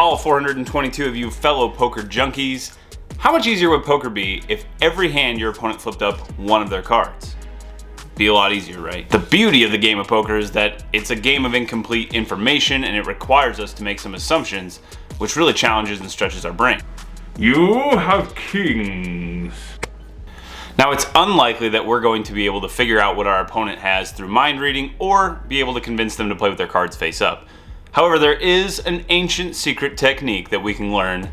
all 422 of you fellow poker junkies. How much easier would poker be if every hand your opponent flipped up one of their cards? Be a lot easier, right? The beauty of the game of poker is that it's a game of incomplete information and it requires us to make some assumptions, which really challenges and stretches our brain. You have kings. Now, it's unlikely that we're going to be able to figure out what our opponent has through mind reading or be able to convince them to play with their cards face up. However, there is an ancient secret technique that we can learn,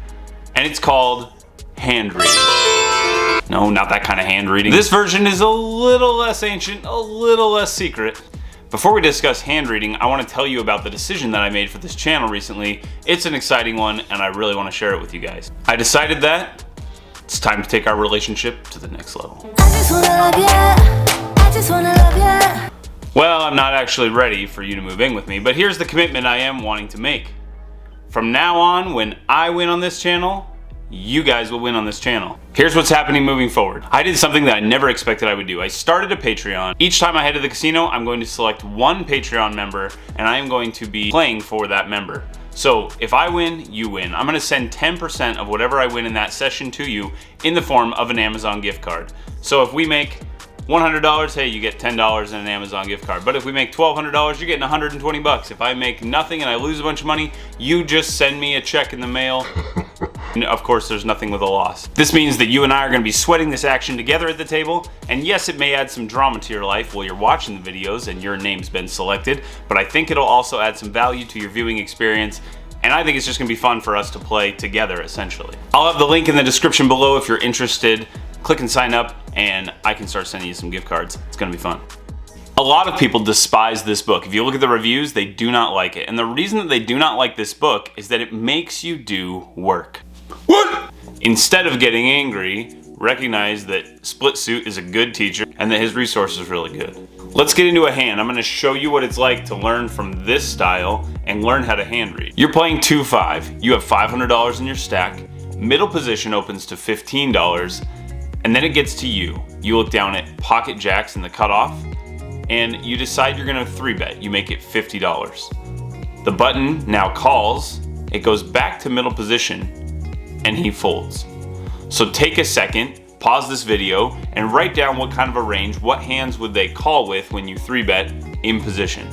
and it's called hand reading. No, not that kind of hand reading. This version is a little less ancient, a little less secret. Before we discuss hand reading, I want to tell you about the decision that I made for this channel recently. It's an exciting one, and I really want to share it with you guys. I decided that it's time to take our relationship to the next level. I just wanna love ya. I just wanna love ya. Well, I'm not actually ready for you to move in with me, but here's the commitment I am wanting to make. From now on, when I win on this channel, you guys will win on this channel. Here's what's happening moving forward. I did something that I never expected I would do. I started a Patreon. Each time I head to the casino, I'm going to select one Patreon member, and I am going to be playing for that member. So if I win, you win. I'm gonna send 10% of whatever I win in that session to you in the form of an Amazon gift card. So if we make $100, hey, you get $10 in an Amazon gift card. But if we make $1,200, you're getting 120 bucks. If I make nothing and I lose a bunch of money, you just send me a check in the mail. And of course, there's nothing with a loss. This means that you and I are gonna be sweating this action together at the table. And yes, it may add some drama to your life while you're watching the videos and your name's been selected, but I think it'll also add some value to your viewing experience. And I think it's just gonna be fun for us to play together, essentially. I'll have the link in the description below if you're interested. Click and sign up, and I can start sending you some gift cards. It's gonna be fun. A lot of people despise this book. If you look at the reviews, they do not like it. And the reason that they do not like this book is that it makes you do work. What? Instead of getting angry, recognize that Splisuit is a good teacher and that his resource is really good. Let's get into a hand. I'm gonna show you what it's like to learn from this style and learn how to hand read. You're playing 2-5. You have $500 in your stack. Middle position opens to $15. And then it gets to you. You look down at pocket jacks in the cutoff, and you decide you're gonna 3-bet. You make it $50. The button now calls, it goes back to middle position, and he folds. So take a second, pause this video, and write down what kind of a range, what hands would they call with when you 3-bet in position.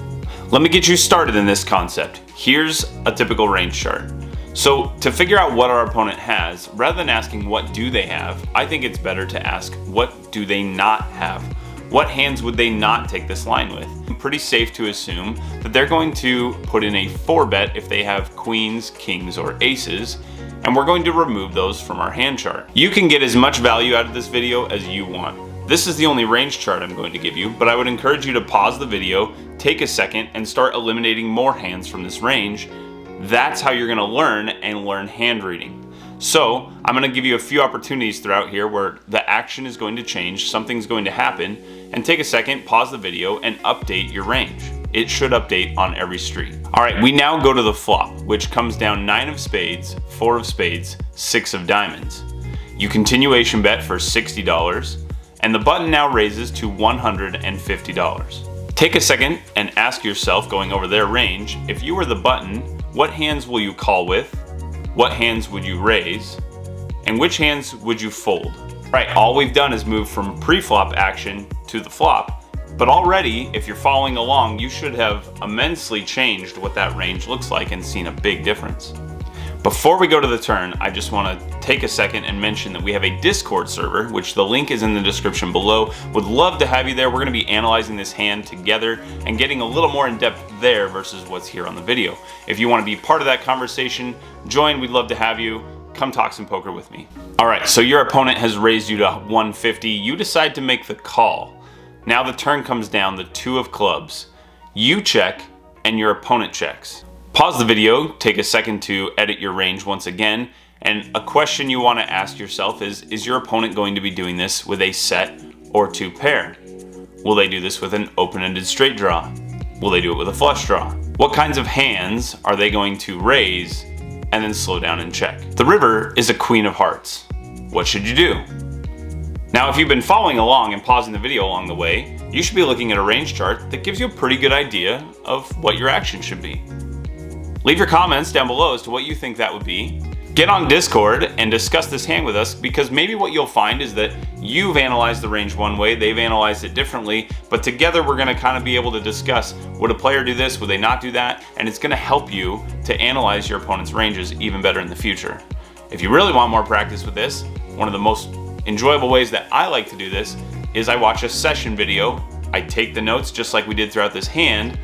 Let me get you started in this concept. Here's a typical range chart. So to figure out what our opponent has, rather than asking what do they have, I think it's better to ask what do they not have? What hands would they not take this line with? Pretty safe to assume that they're going to put in a 4-bet if they have queens, kings, or aces, and we're going to remove those from our hand chart. You can get as much value out of this video as you want. This is the only range chart I'm going to give you, but I would encourage you to pause the video, take a second, and start eliminating more hands from this range. That's how you're gonna learn and learn hand reading. So I'm gonna give you a few opportunities throughout here where the action is going to change, something's going to happen, and take a second, pause the video, and update your range. It should update on every street. All right, we now go to the flop, which comes down 9 of spades, 4 of spades, 6 of diamonds. You continuation bet for $60, and the button now raises to $150. Take a second and ask yourself, going over their range, if you were the button, what hands will you call with? What hands would you raise? And which hands would you fold? Right, all we've done is move from pre-flop action to the flop, but already, if you're following along, you should have immensely changed what that range looks like and seen a big difference. Before we go to the turn, I just want to take a second and mention that we have a Discord server, which the link is in the description below. Would love to have you there. We're going to be analyzing this hand together and getting a little more in depth there versus what's here on the video. If you want to be part of that conversation, join. We'd love to have you. Come talk some poker with me. All right, so your opponent has raised you to 150. You decide to make the call. Now the turn comes down, the 2 of clubs. You check and your opponent checks. Pause the video, take a second to edit your range once again, and a question you want to ask yourself is your opponent going to be doing this with a set or 2 pair? Will they do this with an open-ended straight draw? Will they do it with a flush draw? What kinds of hands are they going to raise and then slow down and check? The river is a queen of hearts. What should you do? Now, if you've been following along and pausing the video along the way, you should be looking at a range chart that gives you a pretty good idea of what your action should be. Leave your comments down below as to what you think that would be. Get on Discord and discuss this hand with us, because maybe what you'll find is that you've analyzed the range one way, they've analyzed it differently, but together we're gonna kind of be able to discuss, would a player do this, would they not do that, and it's gonna help you to analyze your opponent's ranges even better in the future. If you really want more practice with this, one of the most enjoyable ways that I like to do this is I watch a session video, I take the notes just like we did throughout this hand,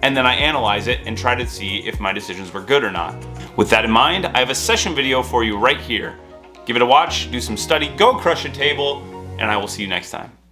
and then I analyze it and try to see if my decisions were good or not. With that in mind, I have a session video for you right here. Give it a watch, do some study, go crush a table, and I will see you next time.